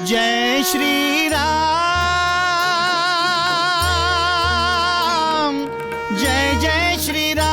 जय श्री राम, जय जय श्री राम।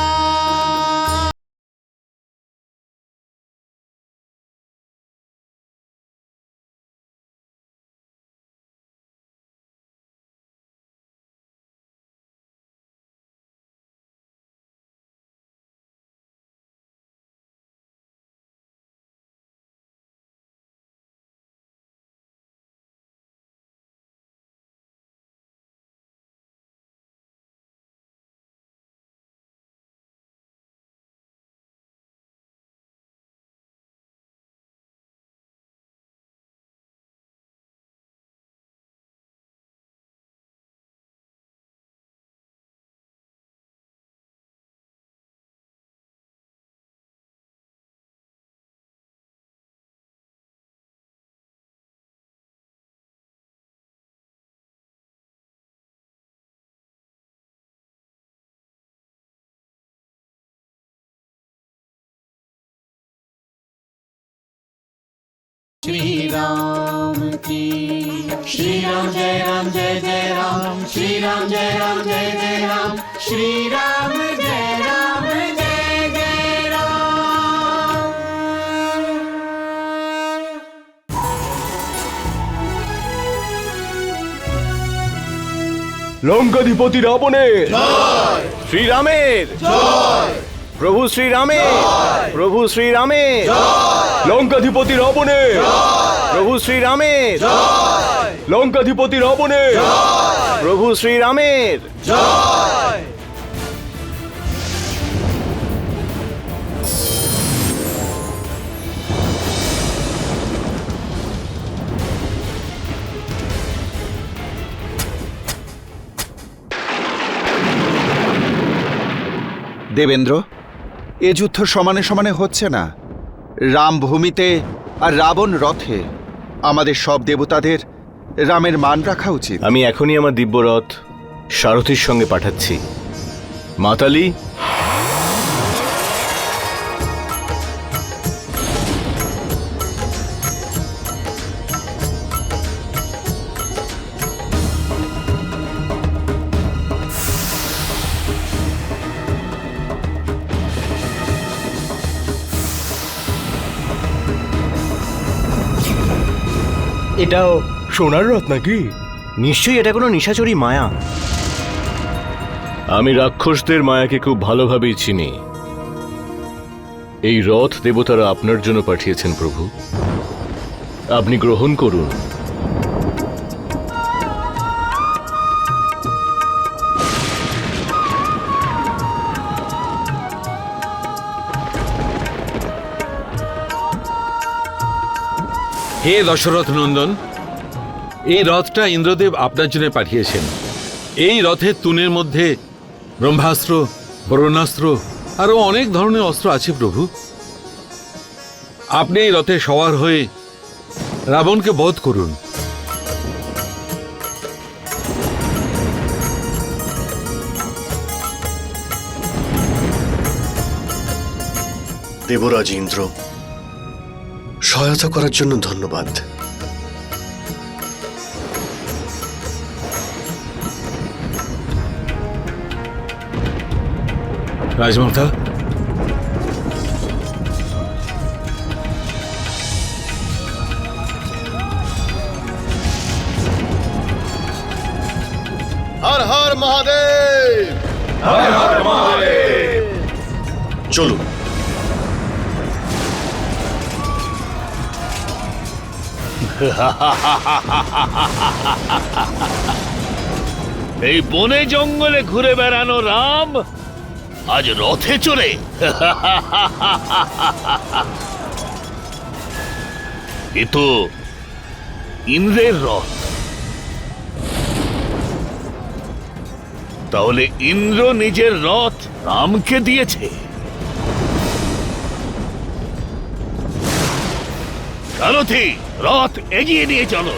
श्री राम की श्री राम जय जय राम, श्री राम जय जय राम, श्री राम जय जय राम। লঙ্কাধিপতি রাবণের জয়, শ্রীরামের জয়, প্রভু শ্রীরামের জয়, প্রভু শ্রীরামের জয়, লঙ্কাধিপতি রাবণের জয়, প্রভু শ্রীরামের জয়, লঙ্কাধিপতি রাবণের জয়, প্রভু শ্রীরামের জয়। দেবেন্দ্র, এ যুদ্ধ সমানে সমানে হচ্ছে না। রাম ভূমিতে আর রাবণ রথে। আমাদের সব দেবতাদের রামের মান রাখা উচিত। আমি এখনই আমার দিব্যরথ সারথীর সঙ্গে পাঠাচ্ছি। মাতালি, এটাও সোনার রথ নাকি? নিশ্চয়ই এটা কোনো নিশাচরী মায়া। আমি রাক্ষসদের মায়াকে খুব ভালোভাবেই চিনি। এই রথ দেবতারা আপনার জন্য পাঠিয়েছেন প্রভু, আপনি গ্রহণ করুন। হে দশরথ নন্দন, এই রথটা ইন্দ্রদেব আপনার জন্য পাঠিয়েছেন। এই রথের তুনের মধ্যে ব্রহ্মাস্ত্র, বরুণাস্ত্র আরও অনেক ধরনের অস্ত্র আছে প্রভু। আপনি এই রথে সওয়ার হয়ে রাবণকে বধ করুন। দেবরাজ ইন্দ্র, সহায়তা করার জন্য ধন্যবাদ। রাজমাতা, হর হর মহাদেব, হর হর মহাদেব। চলুন। এই বনে জঙ্গলে ঘুরে বেড়ানো রাম আজ রথে চড়ে এ তো ইন্দ্রের রথ। তাহলে ইন্দ্র নিজের রথ রামকে দিয়েছে। সারথি, রথ এগিয়ে নিয়ে চলো।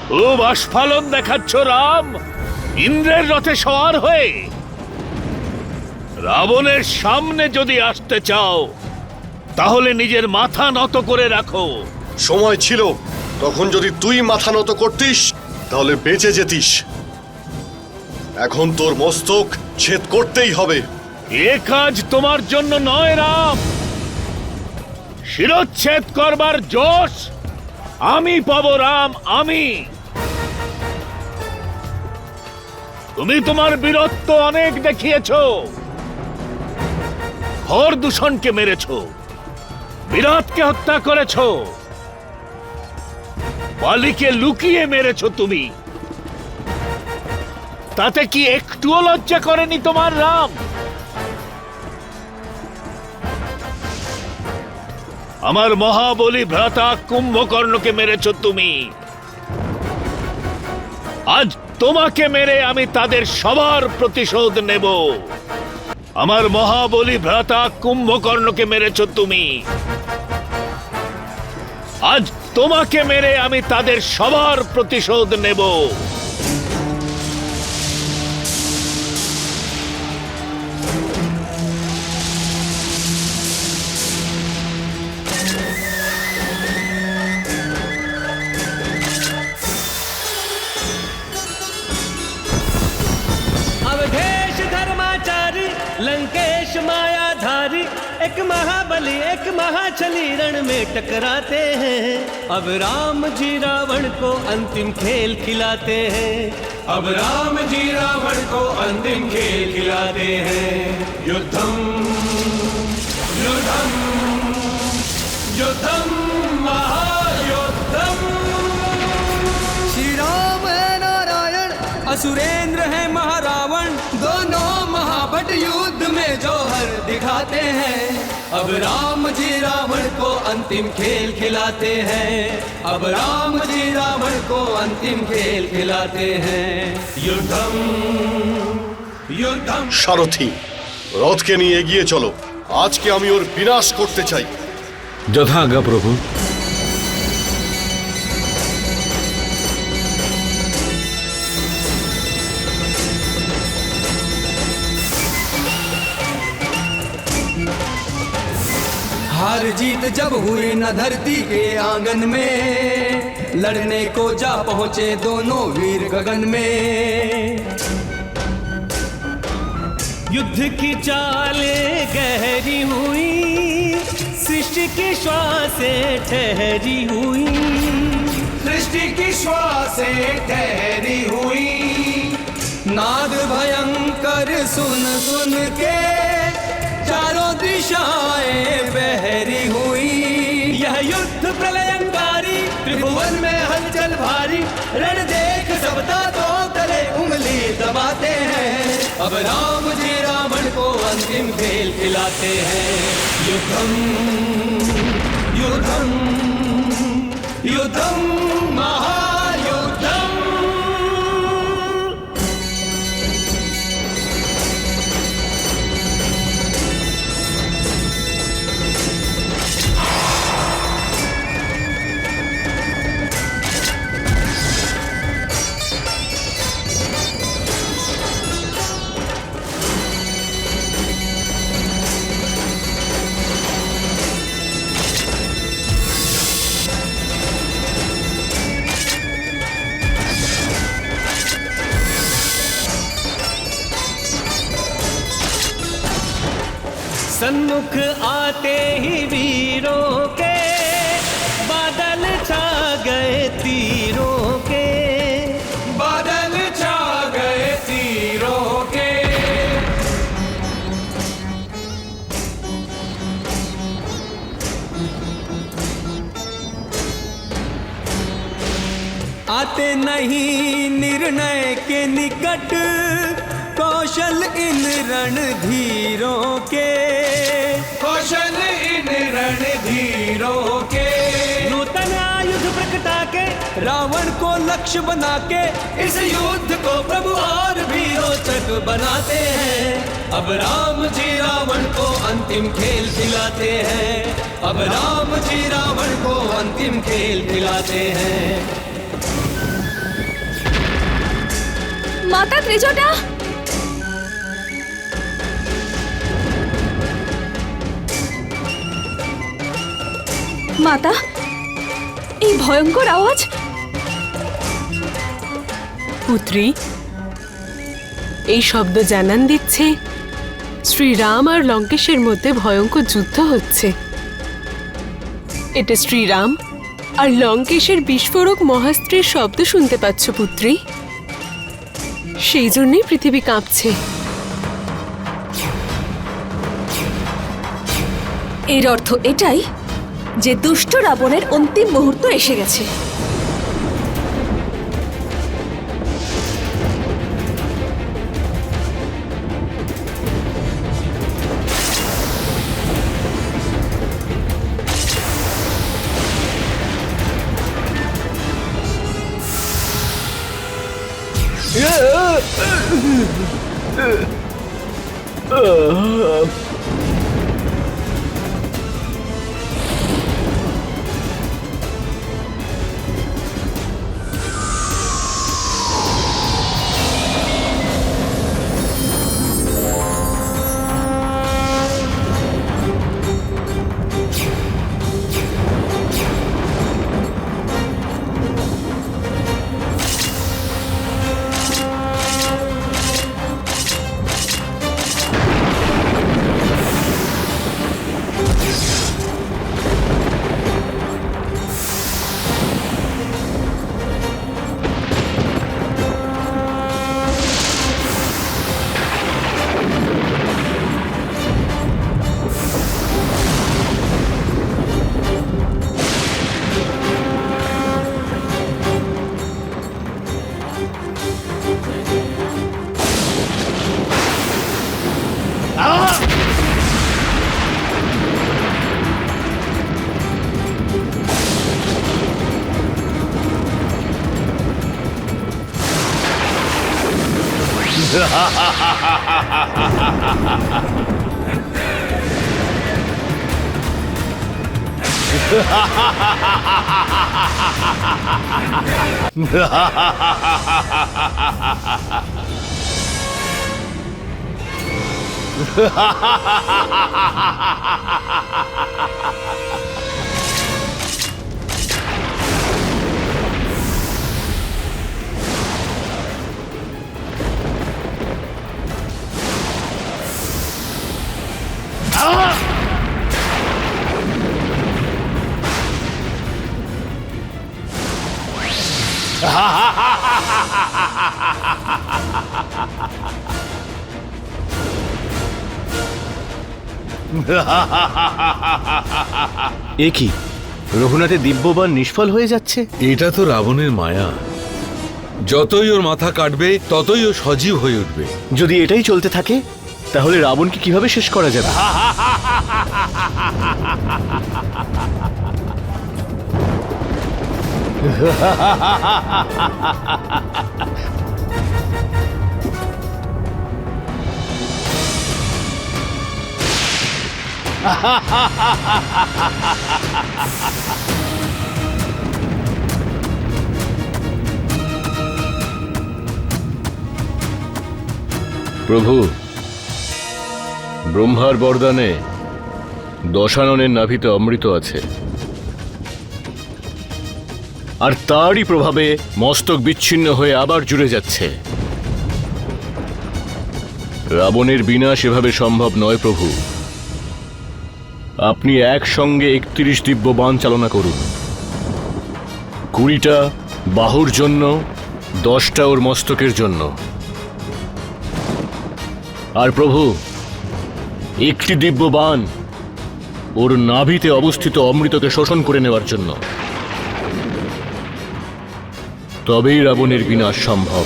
খুব আস্ফালন দেখাচ্ছ রাম, ইন্দ্রের রথে সওয়ার হয়ে। রাবণের সামনে যদি আসতে চাও তাহলে নিজের মাথা নত করে রাখো। সময় ছিল, তখন যদি তুই মাথা নত করতিস তাহলে বেঁচে যেতিস। এখন তোর মস্তক ছেদ করতেই হবে। এ কাজ তোমার জন্য নয় রাম। শিরচ্ছেদ করবার জোশ আমি পাবো রাম, আমি। তুমি তোমার বীরত্ব অনেক দেখিয়েছো। হর দূষণকে মেরেছো, বিরাটকে হত্যা করেছো, বালিকে লুকিয়ে মেরেছো তুমি। তাতে কি একটুও লজ্জা করেনি তোমার রাম? আমার মহাবলী ভ্রাতা কুম্ভকর্ণকে মেরেছো তুমি। আজ তোমাকে মেরে আমি তাদের সবার প্রতিশোধ নেব। আমার মহাবলী ভ্রাতা কুম্ভকর্ণকে মেরেছো তুমি। আজ তোমাকে মেরে আমি তাদের সবার প্রতিশোধ নেব। अवधेश धर्माचारी लंकेश मायाधारी, एक महाबली एक महाछली रण में टकराते हैं। अब राम जी रावण को अंतिम खेल खिलाते हैं। अब राम जी रावण को अंतिम खेल खिलाते हैं। युद्धम युद्धम युद्धम महायुद्धम। श्री राम है नारायण, असुरेंद्र है महारावण, दोनों महाभट युद्ध में जौहर दिखाते हैं। अब राम जी रावण को अंतिम खेल खिलाते हैं। अब राम जी रावण को अंतिम खेल खिलाते हैं। युद्धम युद्धम। সারথি, রথকে নিয়ে এগিয়ে চলো। আজকে আমি ওর বিনাশ করতে চাই। যথা আজ্ঞা প্রভু। हार जीत जब हुई न धरती के आंगन में, लड़ने को जा पहुंचे दोनों वीर गगन में। युद्ध की चालें गहरी हुई, सृष्टि की श्वासें ठहरी हुई। सृष्टि की श्वासें ठहरी हुई। नाद भयंकर सुन सुन के चारों दिशाएं बहरी हुई। यह युद्ध प्रलयंकारी, त्रिभुवन में हलचल भारी। रण देख सबता तो तले उंगली दबाते हैं। अब राम जी रावण को अंतिम खेल खिलाते हैं। युद्धम युद्धम युद्धम महायुद्धम। सन्मुख आते ही वीरों के बादल छा गए तीरों के। बादल छा गए तीरों के। आते आते नहीं निर्णय के निकट, कौशल इन रणधीरों के, कौशल इन रणधीरों के। नूतन आयुध प्रकटा के रावण को लक्ष्य बना के, इस युद्ध को प्रभु और भी रोचक बनाते हैं। अब राम जी रावण को अंतिम खेल खिलाते हैं, अब राम जी रावण को अंतिम खेल खिलाते हैं। माता त्रिजटा, মাতা, এই ভয়ঙ্কর আওয়াজ। পুত্রী, এই শব্দ জানান দিচ্ছে শ্রীরাম আর লঙ্কেশের মধ্যে ভয়ঙ্কর যুদ্ধ হচ্ছে। এটা শ্রীরাম আর লঙ্কেশের বিস্ফোরক মহাস্ত্রের শব্দ শুনতে পাচ্ছ পুত্রী, সেই জন্যই পৃথিবী কাঁপছে। এর অর্থ এটাই যে দুষ্ট রাবণের অন্তিম মুহূর্ত এসে গেছে। এ কি, রঘুনাথের দিব্যবান নিষ্ফল হয়ে যাচ্ছে। এটা তো রাবণের মায়া, যতই ওর মাথা কাটবে ততই ও সজীব হয়ে উঠবে। যদি এটাই চলতে থাকে তাহলে রাবণকে কিভাবে শেষ করা যাবে? প্রভু, ব্রহ্মার বরদানে দশাননের নাভিতে অমৃত আছে, আর তারই প্রভাবে মস্তক বিচ্ছিন্ন হয়ে আবার জুড়ে যাচ্ছে। রাবণের বিনাশ এভাবে সম্ভব নয় প্রভু। আপনি একসঙ্গে 31 দিব্য বাণ চালনা করুন, 20টা বাহুর জন্য, 10টা ওর মস্তকের জন্য। আর প্রভু, একটি দিব্য বাণ ওর নাভিতে অবস্থিত অমৃতকে শোষণ করে নেওয়ার জন্য। তবেই রাবণের বিনাশ সম্ভব।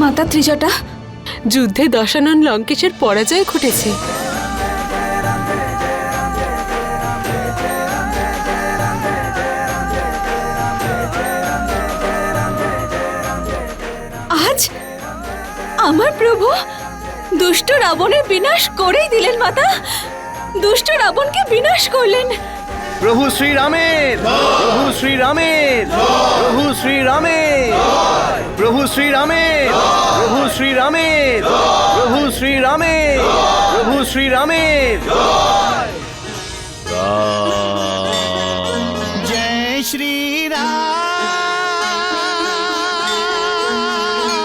মাতা ত্রিজটা, যুদ্ধে দশানন লঙ্কেশের পরাজয় ঘটেছে। আজ আমার প্রভু দুষ্ট রাবণের বিনাশ করেই দিলেন মাতা। দুষ্ট রাবণকে বিনাশ করলেন। প্রভু শ্রীরামের, প্রভু শ্রীরামের, প্রভু শ্রীরামের, প্রভু শ্রীরামের, প্রভু শ্রীরামের, প্রভু শ্রীরামের, প্রভু শ্রীরামের। जय श्री राम।